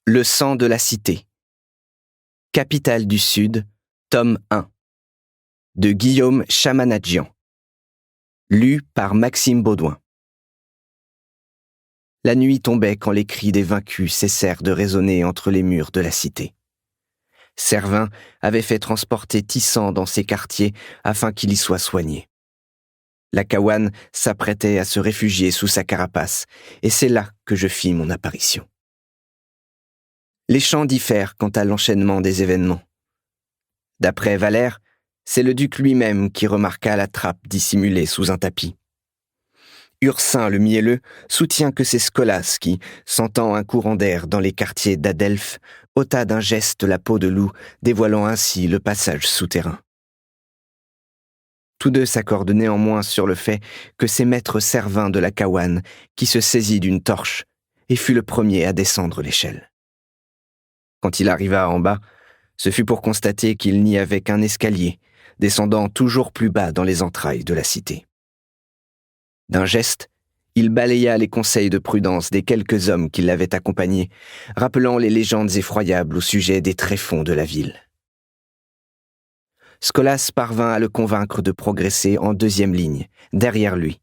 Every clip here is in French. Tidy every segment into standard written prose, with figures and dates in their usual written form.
Le sang de la cité. Capitale du Sud, tome 1. De Guillaume Chamanadjian. Lu par Maxime Baudouin. La nuit tombait quand les cris des vaincus cessèrent de résonner entre les murs de la cité. Servin avait fait transporter Tissant dans ses quartiers afin qu'il y soit soigné. La Kawan s'apprêtait à se réfugier sous sa carapace, et c'est là que je fis mon apparition. Les chants diffèrent quant à l'enchaînement des événements. D'après Valère, c'est le duc lui-même qui remarqua la trappe dissimulée sous un tapis. Ursin le mielleux soutient que c'est Scolas qui, sentant un courant d'air dans les quartiers d'Adelphes, ôta d'un geste la peau de loup, dévoilant ainsi le passage souterrain. Tous deux s'accordent néanmoins sur le fait que c'est maître Servin de la Kawan qui se saisit d'une torche et fut le premier à descendre l'échelle. Quand il arriva en bas, ce fut pour constater qu'il n'y avait qu'un escalier, descendant toujours plus bas dans les entrailles de la cité. D'un geste, il balaya les conseils de prudence des quelques hommes qui l'avaient accompagné, rappelant les légendes effroyables au sujet des tréfonds de la ville. Scolas parvint à le convaincre de progresser en deuxième ligne, derrière lui,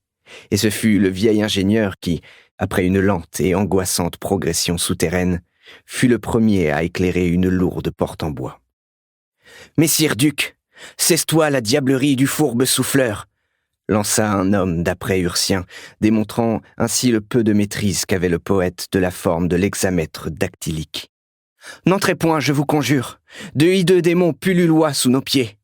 et ce fut le vieil ingénieur qui, après une lente et angoissante progression souterraine, fut le premier à éclairer une lourde porte en bois. « Messire duc, cesse-toi la diablerie du fourbe souffleur !» lança un homme d'après Ursien, démontrant ainsi le peu de maîtrise qu'avait le poète de la forme de l'hexamètre dactylique. « N'entrez point, je vous conjure, de hideux démons pulluloient sous nos pieds !»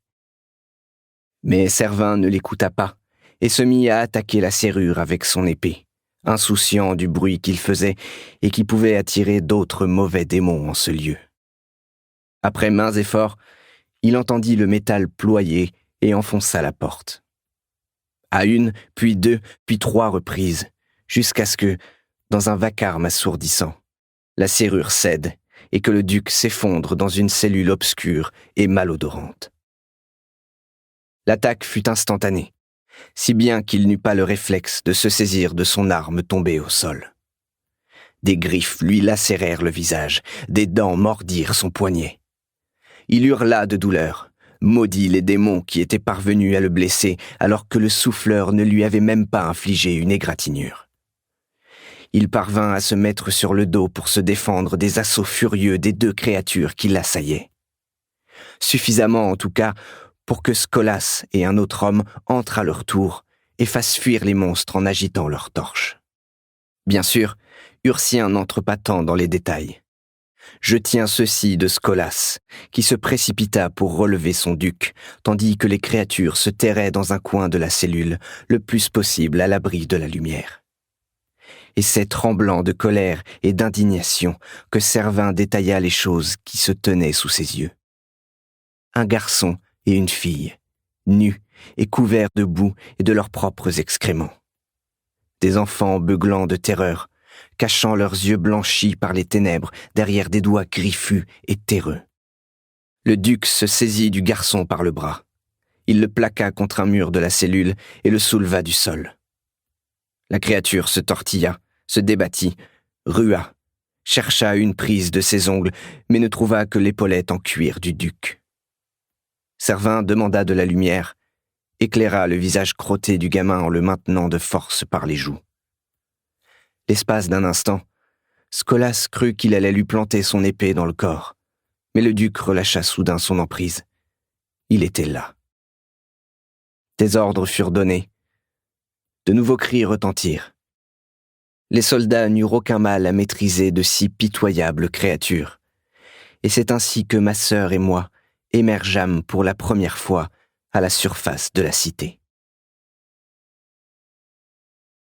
Mais Servin ne l'écouta pas et se mit à attaquer la serrure avec son épée, insouciant du bruit qu'il faisait et qui pouvait attirer d'autres mauvais démons en ce lieu. Après maints efforts, il entendit le métal ployer et enfonça la porte. À une, puis deux, puis trois reprises, jusqu'à ce que, dans un vacarme assourdissant, la serrure cède et que le duc s'effondre dans une cellule obscure et malodorante. L'attaque fut instantanée, si bien qu'il n'eut pas le réflexe de se saisir de son arme tombée au sol. Des griffes lui lacérèrent le visage, des dents mordirent son poignet. Il hurla de douleur, maudit les démons qui étaient parvenus à le blesser alors que le souffleur ne lui avait même pas infligé une égratignure. Il parvint à se mettre sur le dos pour se défendre des assauts furieux des deux créatures qui l'assaillaient. Suffisamment en tout cas pour que Scolas et un autre homme entrent à leur tour et fassent fuir les monstres en agitant leurs torches. Bien sûr, Ursien n'entre pas tant dans les détails. Je tiens ceci de Scolas, qui se précipita pour relever son duc, tandis que les créatures se terraient dans un coin de la cellule, le plus possible à l'abri de la lumière. Et c'est tremblant de colère et d'indignation que Servin détailla les choses qui se tenaient sous ses yeux. Un garçon et une fille, nus et couverts de boue et de leurs propres excréments. Des enfants beuglant de terreur, cachant leurs yeux blanchis par les ténèbres derrière des doigts griffus et terreux. Le duc se saisit du garçon par le bras. Il le plaqua contre un mur de la cellule et le souleva du sol. La créature se tortilla, se débattit, rua, chercha une prise de ses ongles, mais ne trouva que l'épaulette en cuir du duc. Servin demanda de la lumière, éclaira le visage crotté du gamin en le maintenant de force par les joues. L'espace d'un instant, Scolas crut qu'il allait lui planter son épée dans le corps, mais le duc relâcha soudain son emprise. Il était là. Des ordres furent donnés. De nouveaux cris retentirent. Les soldats n'eurent aucun mal à maîtriser de si pitoyables créatures, et c'est ainsi que ma sœur et moi émergeâmes pour la première fois à la surface de la cité.